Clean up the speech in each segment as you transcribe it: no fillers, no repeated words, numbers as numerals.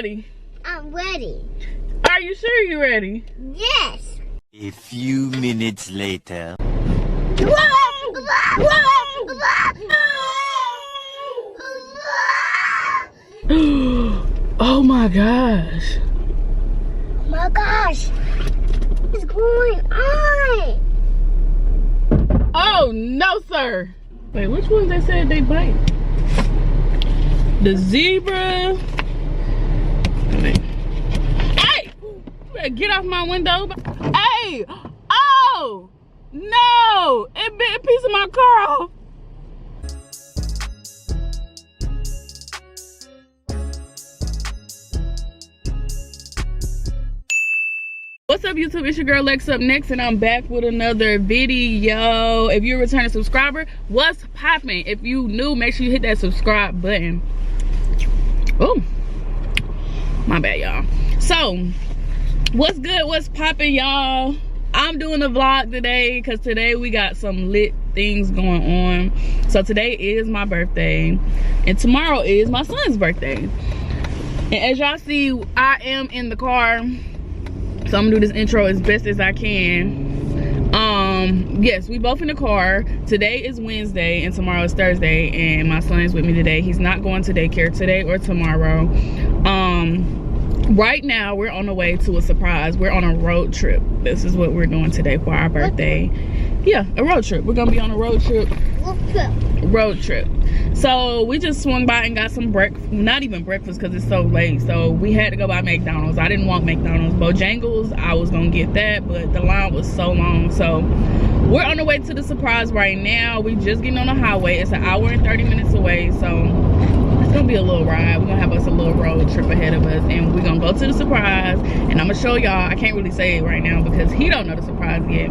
ready? I'm ready. Are you sure you're ready? Yes. A few minutes later. Oh my gosh. My gosh. What's going on? Oh no, sir. Wait, which ones they said they bite? The zebra. Hey! You better get off my window. Hey! Oh! No! It bit a piece of my car off. What's up, YouTube? It's your girl Lexupnext, and I'm back with another video. If you're a returning subscriber, what's poppin'? If you new, make sure you hit that subscribe button. Oh, my bad, y'all. So, what's good? What's poppin', y'all? I'm doing a vlog today because today we got some lit things going on. So today is my birthday, and tomorrow is my son's birthday. And as y'all see, I am in the car. So I'm gonna do this intro as best as I can. Yes, we both in the car. Today is Wednesday and tomorrow is Thursday, and my son is with me today. He's not going to daycare today or tomorrow. Right now we're on the way to a surprise. We're on a road trip. This is what we're doing today for our birthday. Yeah, a road trip. We're gonna be on a road trip. Road trip. So we just swung by and got some breakfast. Not even breakfast because it's so late. So we had to go by McDonald's. I didn't want McDonald's. Bojangles, I was gonna get that, but the line was so long. So we're on the way to the surprise right now. We just getting on the highway. It's an hour and 30 minutes away. So it's gonna be a little ride. We're gonna have us a little road trip ahead of us, and we're gonna go to the surprise, and I'm gonna show y'all. I can't really say it right now because he don't know the surprise yet.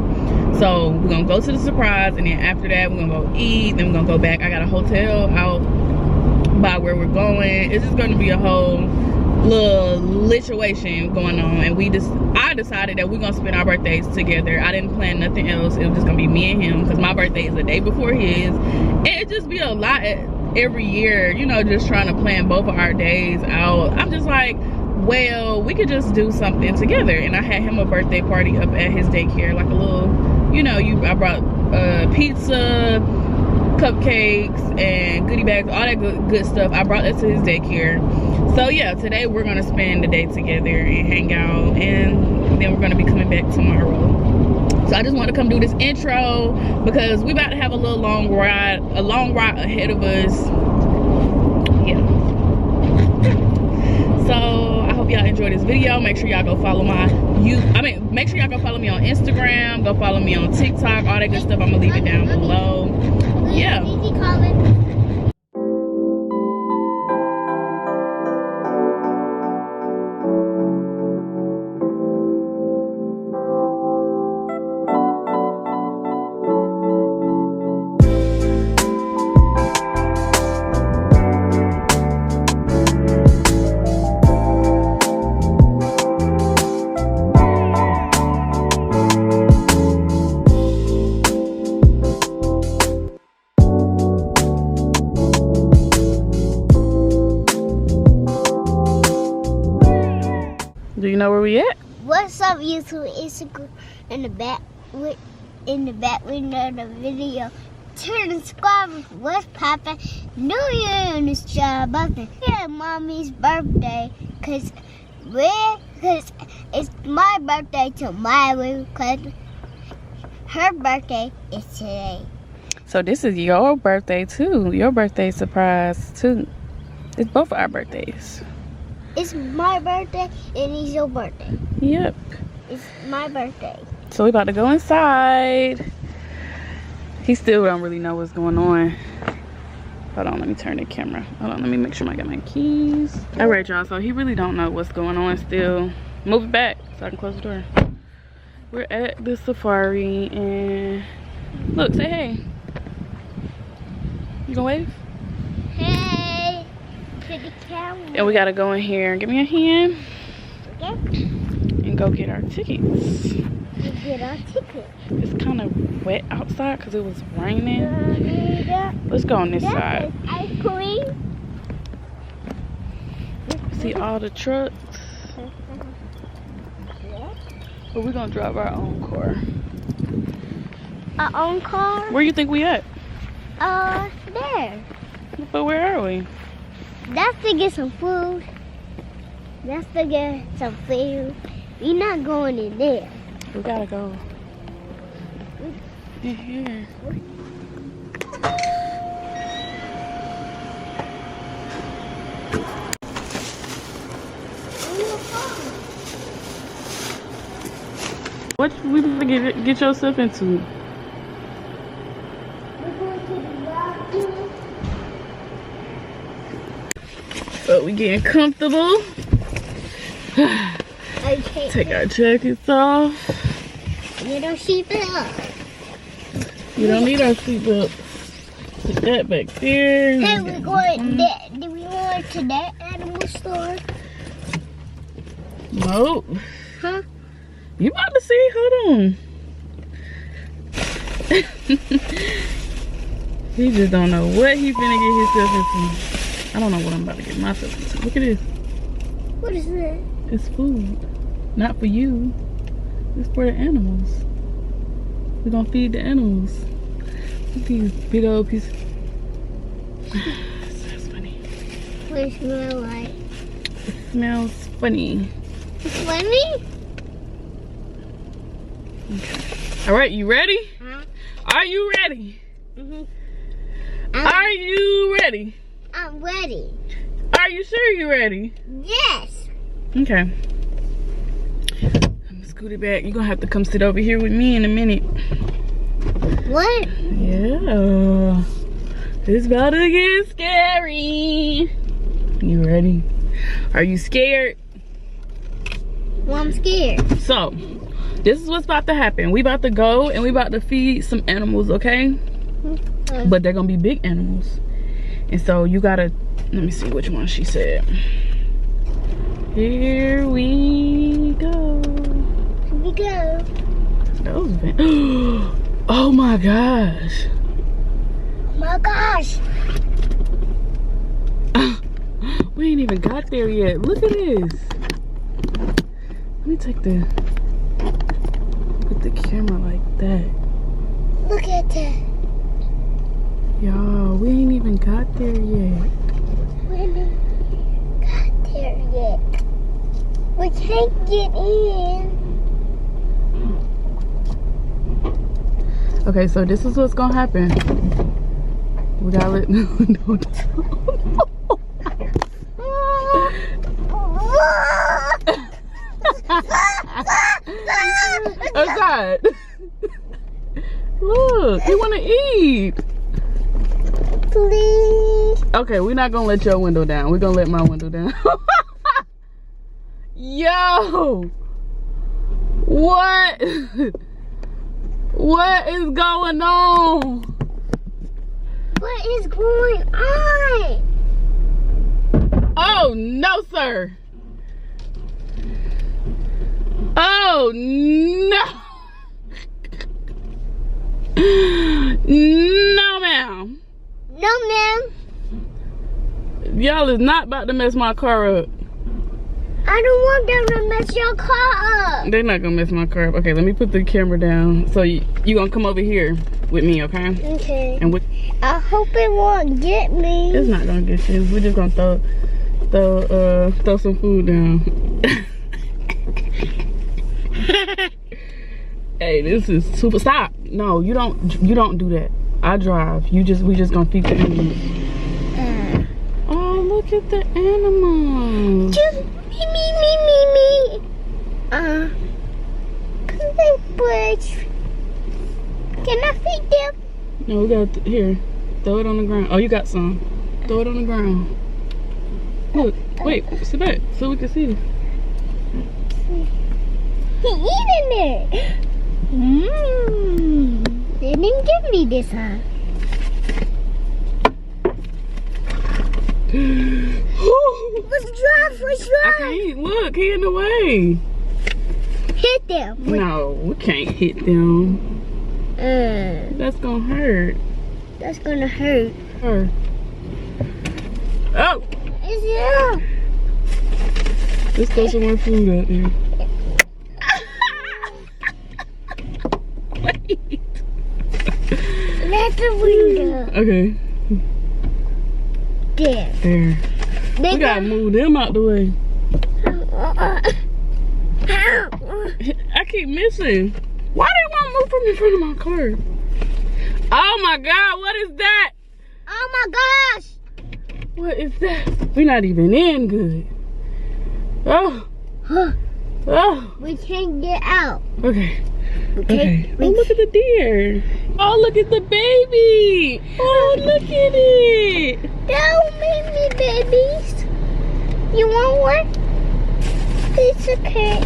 So we're gonna go to the surprise, and then after that we're gonna go eat, then we're gonna go back. I got a hotel out by where we're going. It's just gonna be a whole little situation going on, and I decided that we're gonna spend our birthdays together. I didn't plan nothing else. It was just gonna be me and him because my birthday is the day before his, and it just be a lot every year, you know, just trying to plan both of our days out. I'm just like, well, we could just do something together. And I had him a birthday party up at his daycare, like a little, you know, I brought pizza, cupcakes, and goodie bags, all that good stuff. I brought that to his daycare. So yeah, today we're gonna spend the day together and hang out, and then we're gonna be coming back tomorrow. So I just want to come do this intro because we about to have a long ride ahead of us. Yeah. So I hope y'all enjoy this video. Make sure y'all go follow make sure y'all go follow me on Instagram, go follow me on TikTok, all that good stuff. I'm gonna leave it down below. Yeah. Do you know where we at? What's up, YouTube? It's in the back window of the video. Turn and subscribe. What's poppin'? New Year in this job. Yeah, mommy's birthday. Cause it's my birthday tomorrow. Cause her birthday is today. So this is your birthday too. Your birthday surprise too. It's both our birthdays. It's my birthday and it's your birthday. Yep. It's my birthday. So we about to go inside. He still don't really know what's going on. Hold on, let me turn the camera. Hold on, let me make sure I got my keys. All right, y'all, so he really don't know what's going on still. Move it back so I can close the door. We're at the safari, and look, say hey. You gonna wave? Hey, to the camera. And we gotta go in here and give me a hand. Okay. And go get our tickets. Get our ticket. It's kind of wet outside because it was raining. Let's go on this side. Ice cream. see all the trucks. But we're gonna drive our own car. Our own car? Where you think we at? There. But where are we? That's to get some food. That's to get some food. We're not going in there. We gotta go in here. What we get yourself into? But we getting comfortable. Okay. Take our jackets off. You don't seatbelt. You don't need our seatbelt. Put that back there. Hey, we're going that. Do we go to that animal store? Nope. Huh? You about to see? Hold on. He just don't know what he finna get himself into. I don't know what I'm about to get myself into. Look at this. What is that? It's food. Not for you. It's for the animals. We're gonna feed the animals. Look at these big old pieces. That's funny. What does it smell like? It smells funny. It's funny? Okay. All right, you ready? Huh? Are you ready? Mm-hmm. Are you ready? I'm ready. Are you sure you're ready? Yes. Okay. I'm gonna scoot it back. You're gonna have to come sit over here with me in a minute. What? Yeah. It's about to get scary. You ready? Are you scared? Well, I'm scared. So, this is what's about to happen. We about to go and we about to feed some animals, okay? But they're gonna be big animals. And so you gotta, let me see which one she said. Here we go. Here we go. Those oh my gosh. Oh my gosh. We ain't even got there yet. Look at this. Let me take the, put the camera like that. Look at that. Y'all, we ain't even got there yet. We ain't got there yet. We can't get in. Okay, so this is what's gonna happen. We gotta let Aside. Look, he wanna eat. Please. Okay, we're not gonna let your window down. We're gonna let my window down. Yo! What? What is going on? What is going on? Oh, no, sir. Oh, no. No, ma'am. No, ma'am. Y'all is not about to mess my car up. I don't want them to mess your car up. They're not gonna mess my car up. Okay, let me put the camera down. So you gonna come over here with me, okay? Okay. And with, I hope it won't get me. it's not gonna get you. We're just gonna throw some food down. Hey, this is super. Stop. No, you don't do that. I drive. We just gonna feed the animals. Oh, look at the animals. Just me. Can I feed them? No, we got here. Throw it on the ground. Oh, you got some. Throw it on the ground. Look, wait, sit back so we can see. He eating it. They didn't give me this, huh? Let's drive. I can't. Look, he in the way. Hit them. No, we can't hit them. That's gonna hurt. That's gonna hurt. Her. Oh. It's you. Let's throw some more food out there. Wait. That's the window. Okay. There. We gotta move them out the way. I keep missing. Why do you want to move from in front of my car? Oh my God, what is that? Oh my gosh. What is that? We're not even in good. Oh. Oh. We can't get out. Okay. Okay. Oh, look at the deer. Oh, look at the baby. Oh, look at it. Don't make me babies. You want one? It's okay.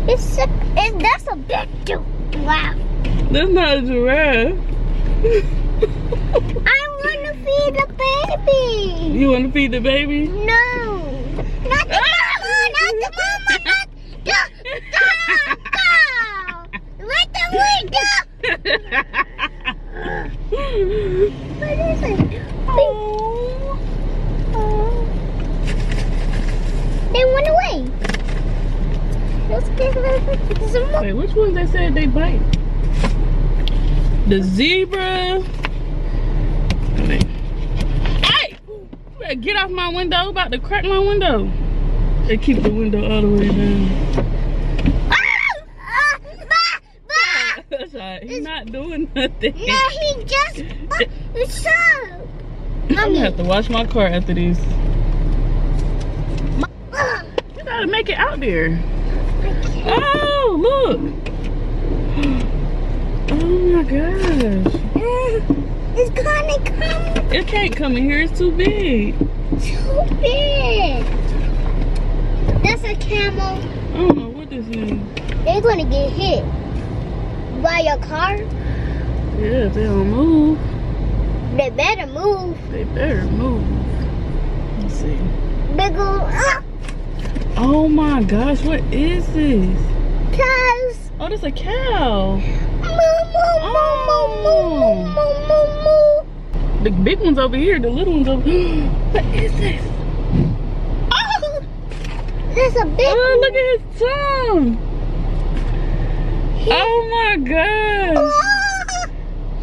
That's a big giraffe. That's not a giraffe. I want to feed the baby. You want to feed the baby? No. Not the mama. Not the mama. Not the Let the window. What is it? Oh. They went away. Let's get some more. Wait, which ones they said they bite? The zebra. Wait. Hey! You better get off my window. About to crack my window. They keep the window all the way down. That's right. He's not doing nothing. Yeah, he just. It's so. I'm gonna have to wash my car after this. You gotta make it out there. Oh, look. Oh my gosh. It's gonna come. It can't come in here. It's too big. Too big. That's a camel. I don't know what this is. They're gonna get hit by your car. Yeah, if they don't move. They better move. They better move. Let's see. Big ol' Oh my gosh, what is this? cows. Oh, that's a cow. The big one's over here, the little one's over here. What is this? Oh, there's a big Oh, look at his tongue. Oh my gosh. Oh,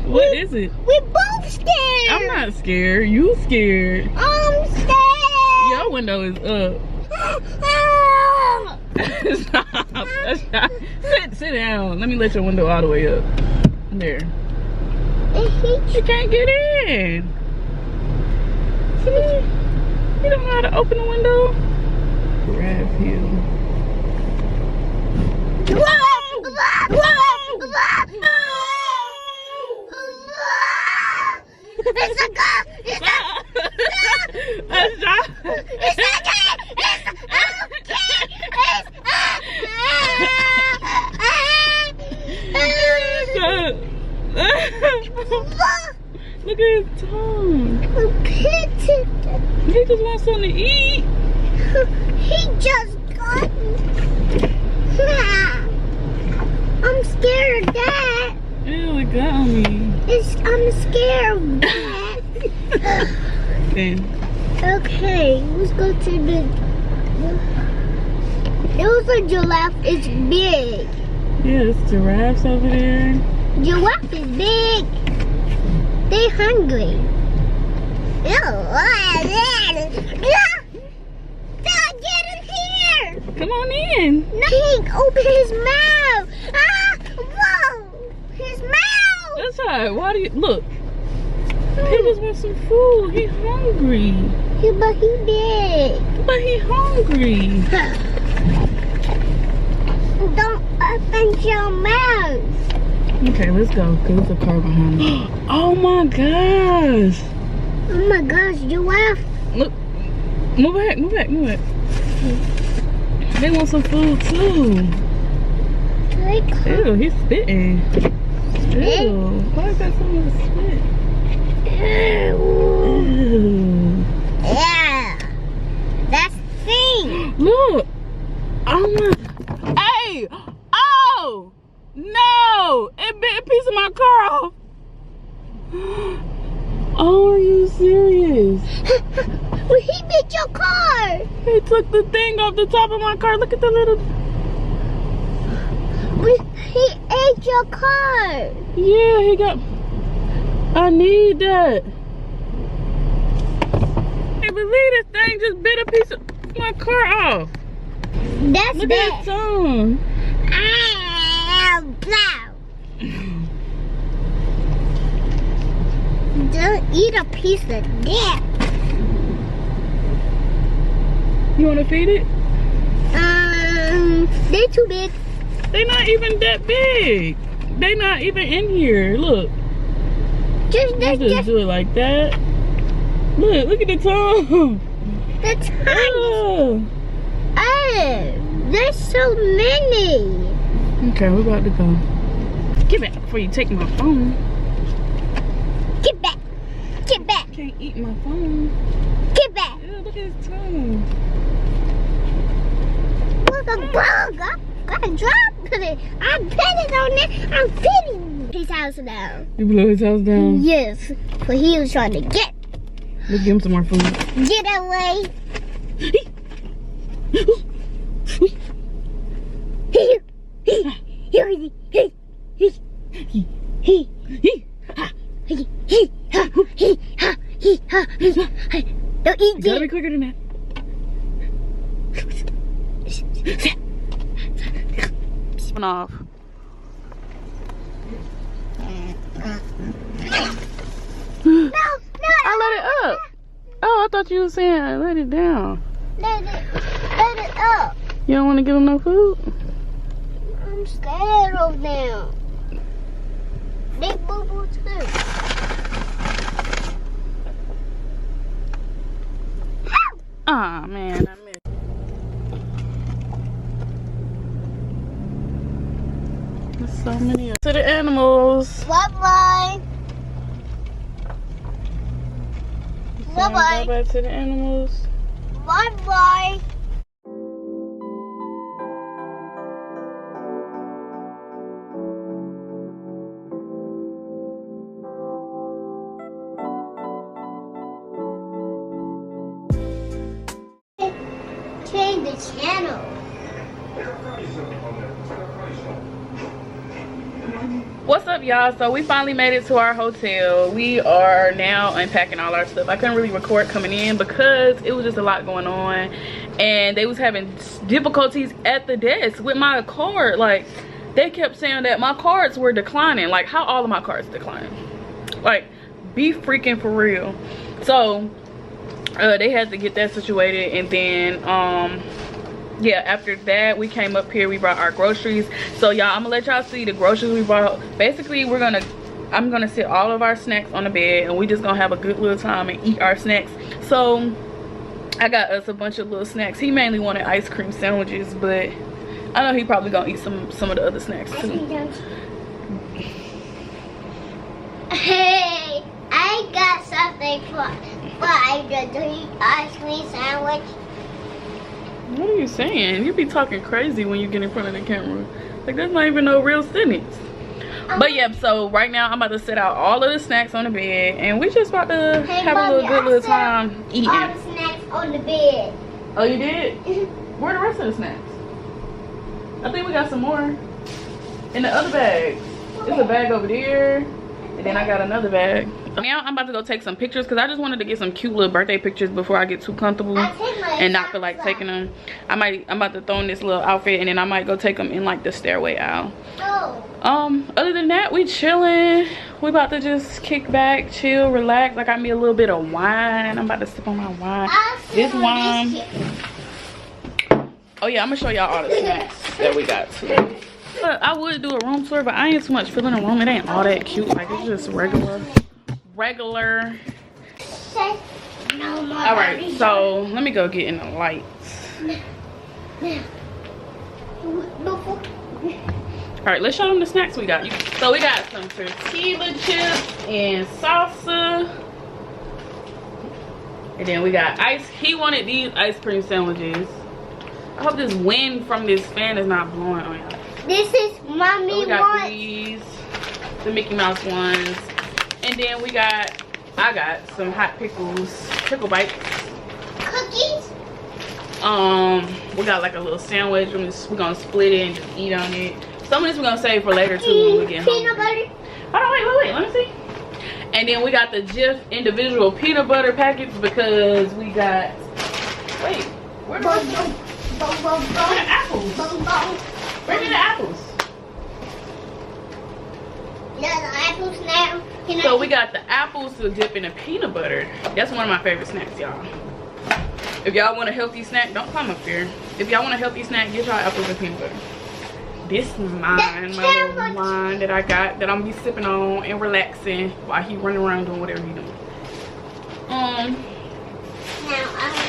What is it? we both scared. I'm not scared. You scared. I'm scared. Your window is up. Stop. Stop. Sit down. Let me let your window all the way up. There. You can't get in. See? You don't know how to open the window? Grab him. It's a gun! It's Look at his tongue. He He just wants something to eat. just got me. I'm scared of that. Ew, it got me. I'm scared of that. Okay, let's go to the. There was a giraffe. It's big. Yeah, there's giraffes over there. Giraffe is big. They hungry. Get in here! Come on in. Pink, open his mouth! Ah! Whoa! His mouth! That's alright. Why do you look? He just wants some food. He hungry. But he big. But he hungry. Don't open your mouth. Okay, let's go. Cause there's a car behind us. Oh my gosh. Oh my gosh, giraffe. Look. Move back. Move back. Move back. They want some food too. Ew, he's spitting. Ew. Why is that so much spit? Ew. Yeah. That's the thing. Look. Oh my. Hey. Oh. No. It bit a piece of my car off. Oh, are you serious? Well, he made your car. He took the thing off the top of my car. Look at the little... He ate your car. Yeah, he got... I need that. I can't believe this thing just bit a piece of my car off. That's Look bad. at his tongue. Don't eat a piece of that. You want to feed it? They're too big. They're not even that big. They're not even in here. Look. Just do it like that. Look at the tongue. That's tiny. Oh. Oh, there's so many. Okay, we're about to go. Get back before you take my phone. Get back. Get back. Can't eat my phone. Get back. Ew, look at his tongue. Look, a bug. I dropped it. I petted on it. I'm petting his house now. You blew his house down? Yes, but he was trying to get. Let's give him some more food. Get away. Don't eat You gotta be it. quicker than that. Off. No, I let it up. Oh, I thought you were saying I let it down. let it up. You don't want to give him no food? I'm scared of them. They boo-boo too. Ah, man, I missed. There's so many. To the animals. Bye-bye. Bye-bye. Bye-bye to the animals. Bye-bye. Change the channel. What's up, y'all? So we finally made it to our hotel. We are now unpacking all our stuff. I couldn't really record coming in because it was just a lot going on, and they was having difficulties at the desk with my card. Like, they kept saying that my cards were declining. Like, how all of my cards decline? Like, be freaking for real. So they had to get that situated, and then yeah, after that we came up here, we brought our groceries. So y'all, I'm gonna let y'all see the groceries we brought. Basically, I'm gonna sit all of our snacks on the bed, and we just gonna have a good little time and eat our snacks. So I got us a bunch of little snacks. He mainly wanted ice cream sandwiches, but I know he probably gonna eat some of the other snacks too. Hey, I got something for the ice cream sandwich. What are you saying? You be talking crazy when you get in front of the camera. Like, that's not even no real sentence. But yeah, so right now I'm about to set out all of the snacks on the bed, and we just about to have a good little time eating. All the snacks on the bed. Oh, you did? Where are the rest of the snacks? I think we got some more in the other bags. There's a bag over there, and then I got another bag. Now I'm about to go take some pictures because I just wanted to get some cute little birthday pictures before I get too comfortable and not feel like taking them. I'm about to throw in this little outfit, and then I might go take them in like the stairway aisle. Other than that, we chilling. We about to just kick back, chill, relax. I got me a little bit of wine. I'm about to sip on my wine. This wine. Oh yeah, I'm gonna show y'all all the snacks that we got too. I would do a room tour, but I ain't too much feeling a room. It ain't all that cute. Like, it's just regular. All right, so let me go get in the lights. All right, let's show them the snacks we got. So we got some tortilla chips and salsa, and then we got ice. He wanted these ice cream sandwiches. I hope this wind from this fan is not blowing on y'all. This is mommy so we got these, the Mickey Mouse ones. And then we got I got some hot pickles, pickle bites. Cookies? We got like a little sandwich. We're gonna split it and just eat on it. Some of this we're gonna save for later too when we get home. Peanut butter? Hold on, wait, let me see. And then we got the Jif individual peanut butter packets because we got, wait, where the apples? Where are the apples? Yeah, the apples now. So we got the apples to dip in the peanut butter. That's one of my favorite snacks, y'all. If y'all want a healthy snack, don't come up here. If y'all want a healthy snack, get y'all apples and peanut butter. This is mine, my little wine that I got that I'm gonna be sipping on and relaxing while he running around doing whatever he doing.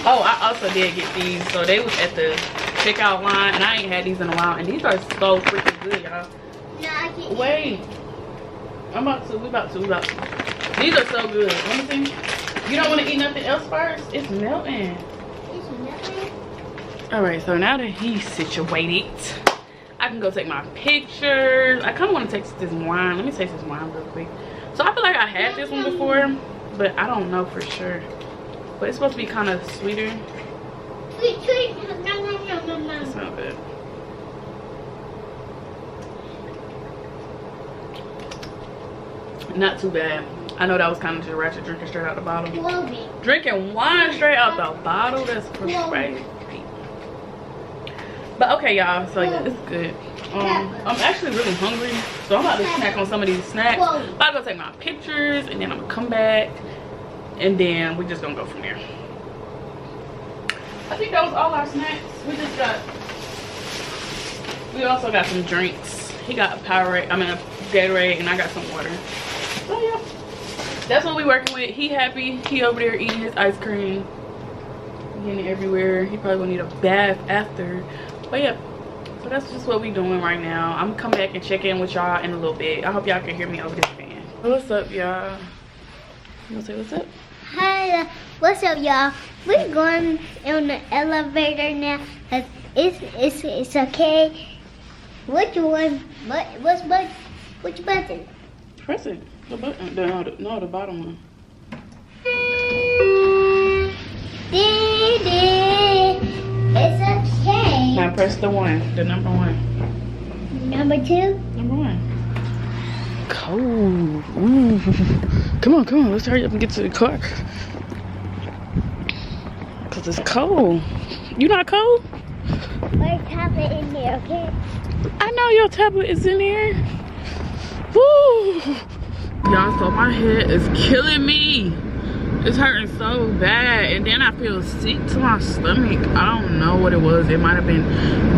Oh, I also did get these. So they was at the checkout line and I ain't had these in a while. And these are so freaking good, y'all. No, I can't. Wait. We about to. These are so good. Let me see. You don't want to eat nothing else first? It's melting. It's melting? Alright, so now that he's situated, I can go take my pictures. I kind of want to taste this wine. Let me taste this wine real quick. So I feel like I had this one before, but I don't know for sure. But it's supposed to be kind of sweeter. Sweet. It smells good. Not too bad. I know that was kind of just ratchet drinking straight out the bottle. Drinking wine straight out the bottle, that's crazy. But okay, y'all, so yeah, it's good. I'm actually really hungry, so I'm about to snack on some of these snacks. I'm about to go take my pictures, and then I'm gonna come back, and then we're just gonna go from there. I think that was all our snacks. We also got some drinks. He got a Gatorade, and I got some water. So yeah, that's what we working with. He happy. He over there eating his ice cream, getting it everywhere. He probably gonna need a bath after. But yeah, so that's just what we doing right now. I'm gonna come back and check in with y'all in a little bit. I hope y'all can hear me over this fan. What's up, y'all? You wanna say what's up? Hi, what's up, y'all? We're going on the elevator now. It's okay. Which one? Which button? Press it. The button. No, the bottom one. It's okay. Now press the one. The number one. Number two? Number one. Cold. Ooh. Come on. Let's hurry up and get to the car. Cause it's cold. You not cold? My tablet in there, okay? I know your tablet is in there. Woo! Y'all, so my head is killing me. It's hurting so bad, and then I feel sick to my stomach. I don't know what it was. It might have been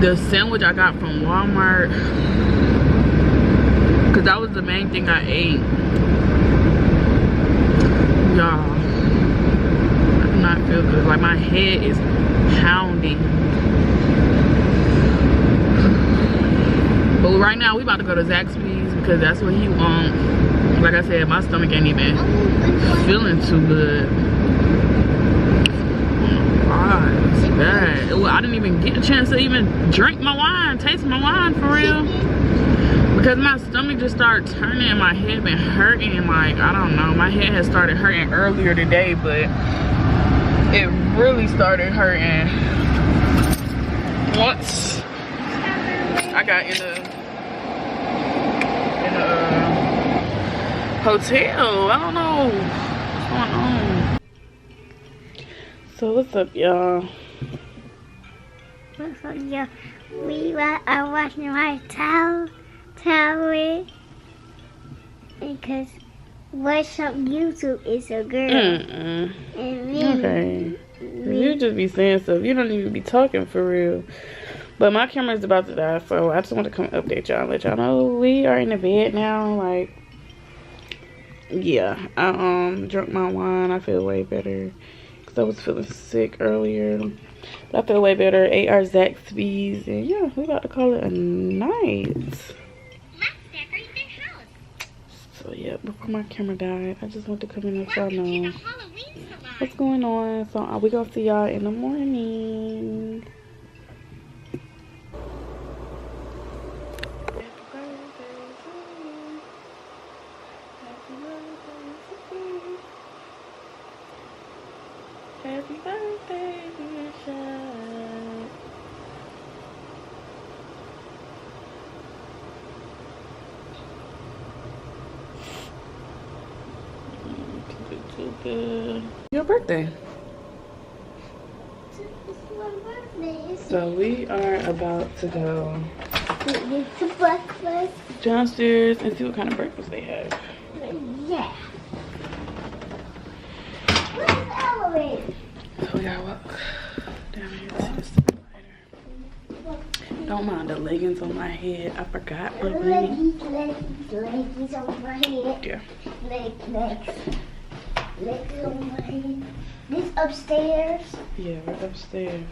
the sandwich I got from Walmart, because that was the main thing I ate. Y'all, I do not feel good. Like, my head is pounding. But right now we about to go to Zaxby's because that's what he wants. Like I said, my stomach ain't even feeling too good. God, it's bad. Well, I didn't even get a chance to even drink my wine, taste my wine for real. Because my stomach just started turning and my head been hurting. Like, I don't know, my head has started hurting earlier today, but it really started hurting once I got in the hotel. I don't know what's going on. So what's up, y'all? What's up, y'all? We are watching my towel because what's up YouTube is a girl. And me, okay. You just be saying stuff. You don't even be talking for real. But my camera's about to die, so I just want to come update y'all and let y'all know we are in the bed now. Like, yeah, I drank my wine. I feel way better because I was feeling sick earlier. But I feel way better. Ate our Zaxby's, and yeah, we about to call it a night. So yeah, before my camera died, I just want to come in and let y'all know what's going on. So we gonna see y'all in the morning. your birthday. It's my birthday. So we are about to go It's a breakfast. downstairs and see what kind of breakfast they have. Yeah. Where's the elevator? So we gotta walk down here to the simulator. Don't mind the leggings on my head. I forgot. But Leggies on my head. yeah. Legs on my head. This upstairs. Yeah, we're upstairs.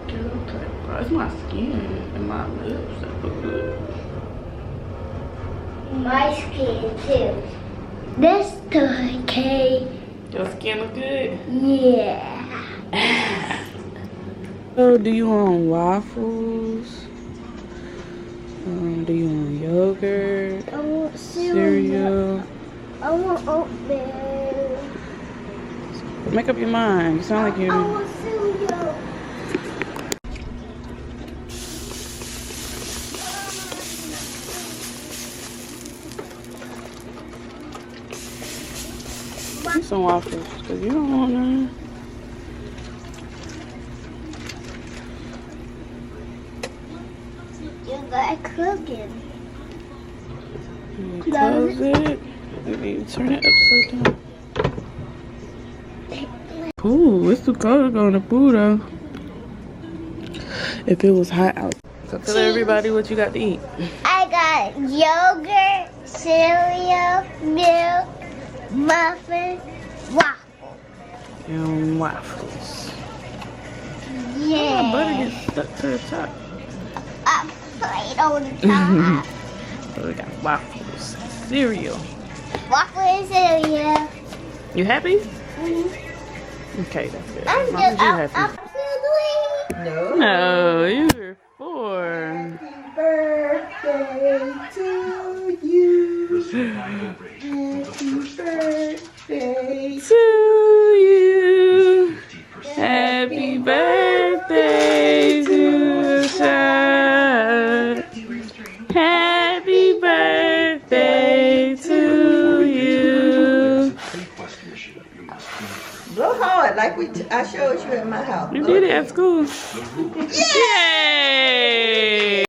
Bro, it's my skin and my lips that look good. My skin too. That's okay. Your skin look good? Yeah. So, do you want waffles? Do you want yogurt? I want Cereal? I want oatmeal. Make up your mind. You sound like you. I want cereal. Get some waffles, cause you don't want none. You got cooking. You close it. And you turn it upside down. Ooh, it's too cold to go in the pool though. If it was hot out. So tell everybody what you got to eat. I got yogurt, cereal, milk, muffin, waffle. And waffles. Yeah. Oh, butter gets stuck to the top. I played on the top. So we got waffles, cereal. Waffle and cereal. You happy? Mm-hmm. Okay, that's good. I'm As long as just, you happy. I'm feeling. No, you're 4. Birthday to you. Happy birthday to you. Happy birthday to Sean. Happy birthday to you. Blow hard like I showed you at my house. You did it at school. Yay!